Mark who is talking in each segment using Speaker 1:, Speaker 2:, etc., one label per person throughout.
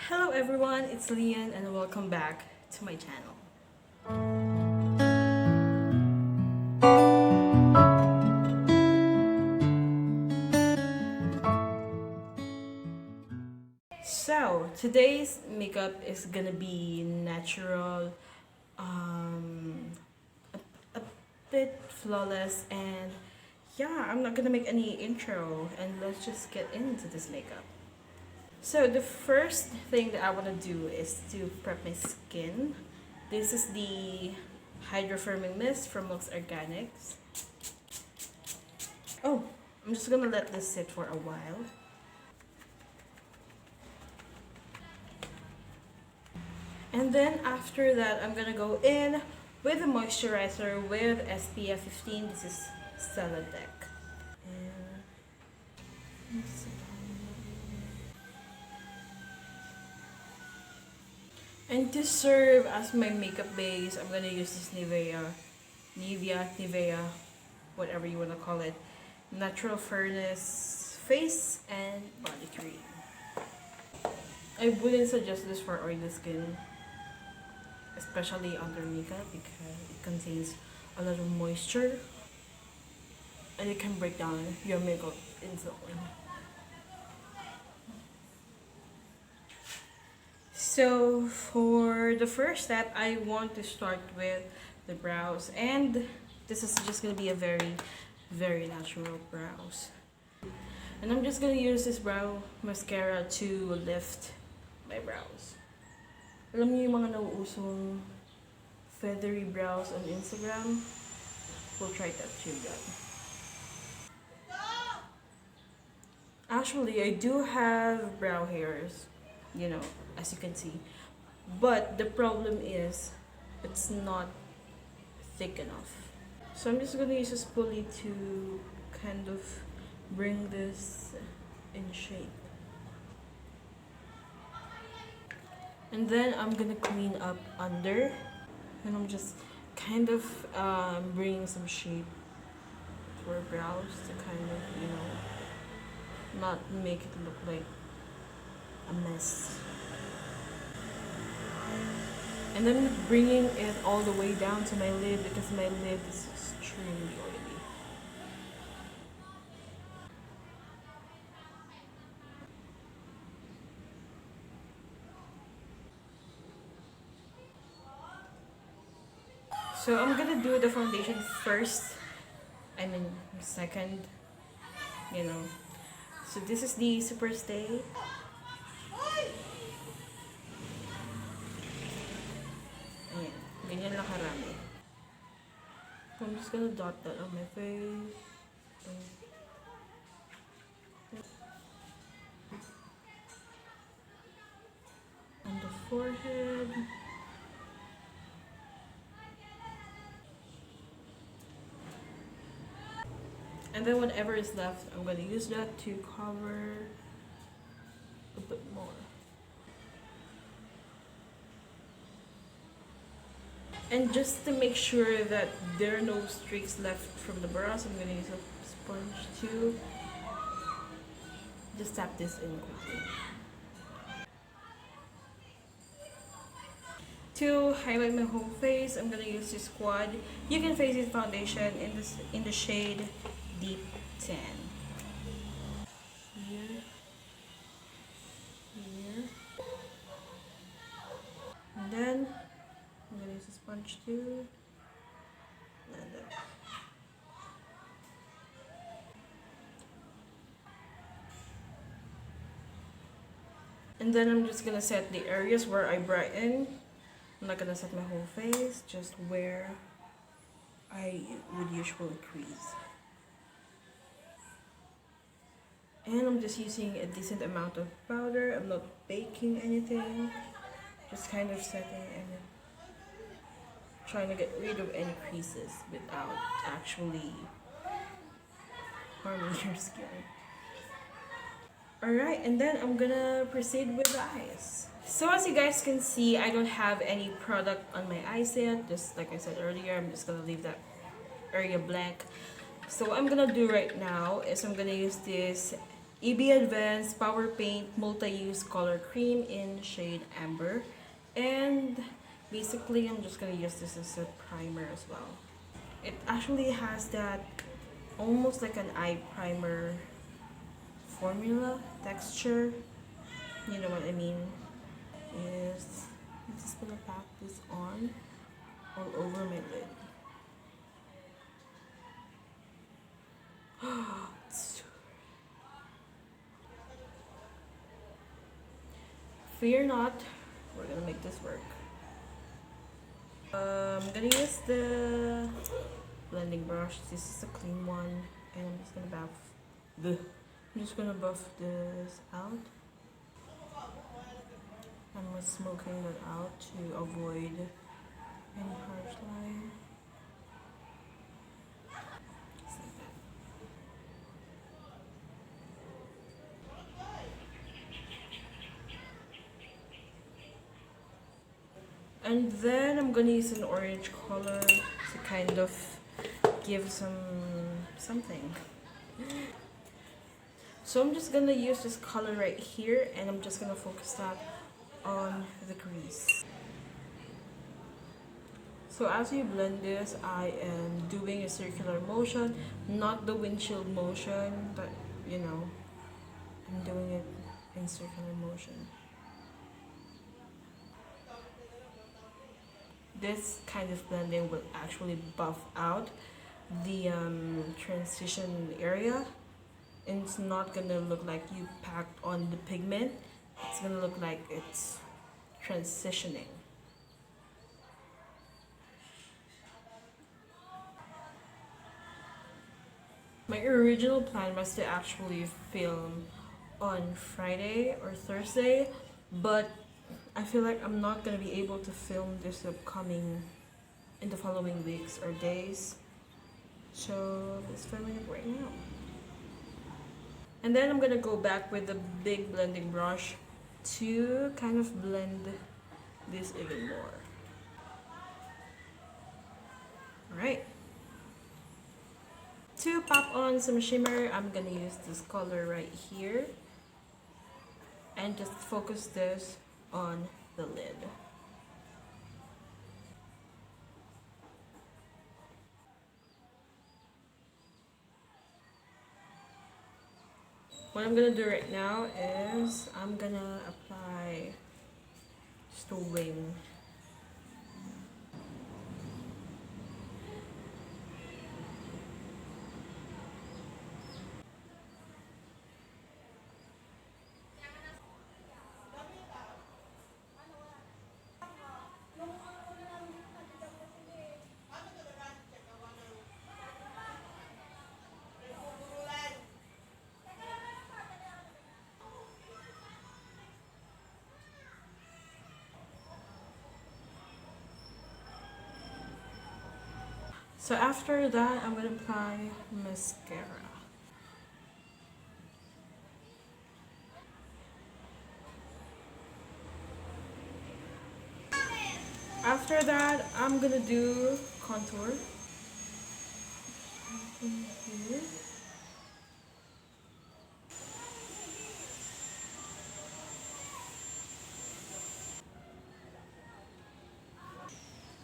Speaker 1: Hello everyone, it's Lian and welcome back to my channel. So, today's makeup is gonna be natural, um, a bit flawless, and yeah, I'm not gonna make any intro, and let's just get into this makeup. So the first thing that I want to do is to prep my skin. This is the Hydro-Firming Mist from Lux Organics. Oh, I'm just gonna let this sit for a while. And then after that, I'm gonna go in with a moisturizer with SPF 15. This is Celadec. And to serve as my makeup base, I'm gonna use this Nivea, whatever you wanna call it, Natural Furnace face and body cream. I wouldn't suggest this for oily skin, especially under makeup, because it contains a lot of moisture and it can break down your makeup instantly. So for the first step, I want to start with the brows, and this is just going to be a very natural brows. And I'm just going to use this brow mascara to lift my brows. Alam niyo yung mga nauusong feathery brows on Instagram? We'll try that too, guys. Actually, I do have brow hairs, you know, as you can see. But the problem is, it's not thick enough. So I'm just gonna use a spoolie to kind of bring this in shape. And then I'm gonna clean up under. And I'm just kind of bringing some shape for brows to kind of, you know, not make it look like a mess. And then bringing it all the way down to my lid because my lid is extremely oily. So I'm gonna do the foundation first. I mean second, you know. So this is the Superstay. Ayan, ganyan lang karami. So I'm just gonna dot that on my face. On the forehead. And then whatever is left, I'm gonna use that to cover a bit more. And just to make sure that there are no streaks left from the brows, I'm gonna use a sponge to just tap this in quickly. To highlight my whole face, I'm gonna use this Quad. You can face this foundation in the shade Deep Tan. Here, here, and then I'm gonna use a sponge too. And then. And then I'm just gonna set the areas where I brighten. I'm not gonna set my whole face, just where I would usually crease. And I'm just using a decent amount of powder. I'm not baking anything, just kind of setting and trying to get rid of any creases without actually harming your skin. Alright, and then I'm gonna proceed with the eyes. So as you guys can see, I don't have any product on my eyes yet. Just like I said earlier, I'm just gonna leave that area blank. So what I'm gonna do right now is I'm gonna use this EB Advanced Power Paint Multi-Use Color Cream in shade Amber. And basically, I'm just gonna use this as a primer as well. It actually has that almost like an eye primer formula texture. You know what I mean? Is I'm just gonna pack this on all over my lid. Fear not, we're gonna make this work. I'm gonna use the blending brush. This is a clean one, and I'm just gonna buff this out. I'm smoking that out to avoid any harsh line. Just like that. And then I'm gonna use an orange color to kind of give something. So I'm just gonna use this color right here, and I'm just gonna focus that on the crease. So as you blend this, I am doing a circular motion, not the windshield motion, but you know, I'm doing it in circular motion. This kind of blending will actually buff out the transition area, and it's not gonna look like you packed on the pigment. It's gonna look like it's transitioning. My original plan was to actually film on Friday or Thursday, but I feel like I'm not gonna be able to film this upcoming in the following weeks or days. So let's filming it right now. And then I'm gonna go back with the big blending brush to kind of blend this even more. Alright. To pop on some shimmer, I'm gonna use this color right here and just focus this on the lid. What I'm gonna do right now is I'm gonna apply just a wing. So after that, I'm gonna apply mascara. After that, I'm gonna do contour. Here.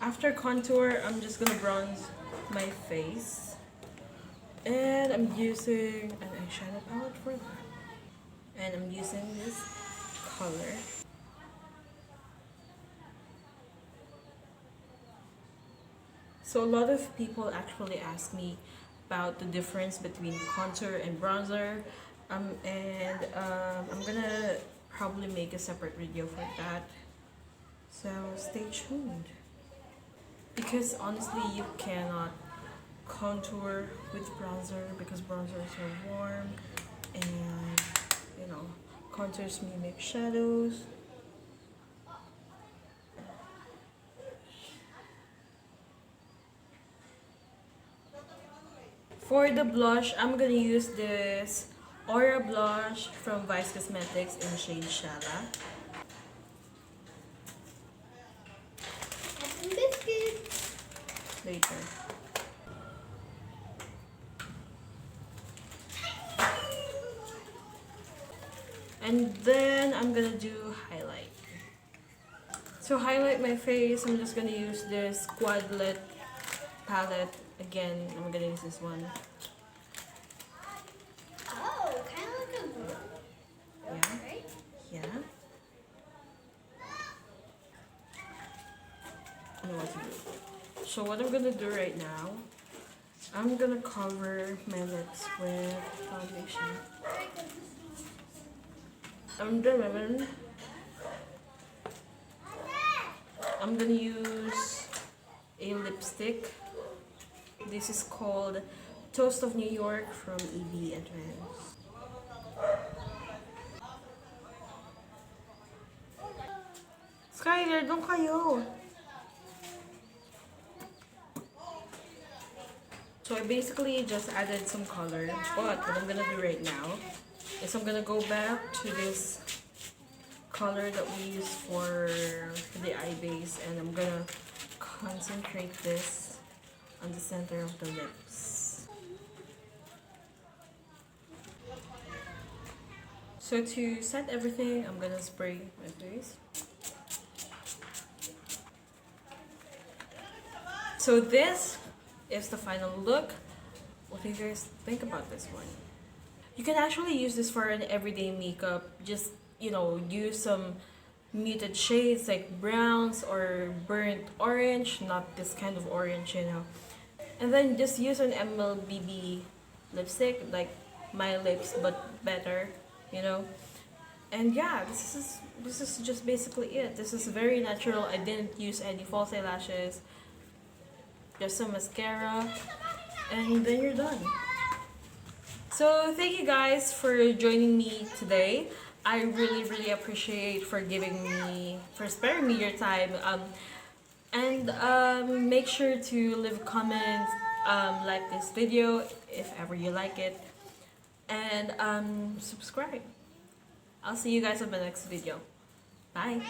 Speaker 1: After contour, I'm just gonna bronze my face. And I'm using an eyeshadow palette for that. And I'm using this color. So a lot of people actually ask me about the difference between contour and bronzer. I'm gonna probably make a separate video for that. So stay tuned. Because honestly, you cannot contour with bronzer because bronzers are warm, and you know, contours mimic shadows. For the blush, I'm gonna use this Aura blush from Vice Cosmetics in shade Shala. Later. And then I'm gonna do highlight. To highlight my face, I'm just gonna use this Quadlet palette. Again, I'm gonna use this one.
Speaker 2: Oh, kind of like a blue.
Speaker 1: Yeah.
Speaker 2: Right?
Speaker 1: Yeah. I know what to do. So what I'm gonna do right now, I'm gonna cover my lips with foundation. And then I'm gonna use a lipstick. This is called Toast of New York from EB Advance. Skyler, doon kayo! So I basically just added some color, but what I'm gonna do right now is I'm gonna go back to this color that we use for the eye base, and I'm gonna concentrate this on the center of the lips. So to set everything, I'm gonna spray my face. So this is the final look. What do you guys think about this one? You can actually use this for an everyday makeup. Just, use some muted shades like browns or burnt orange, not this kind of orange. And then just use an MLBB lipstick, like my lips, but better, you know. And yeah, this is just basically it. This is very natural. I didn't use any false eyelashes, just some mascara, and then you're done. So thank you guys for joining me today. I really, really appreciate for sparing me your time. And make sure to leave a comment, like this video if ever you like it, and subscribe. I'll see you guys on the next video. Bye.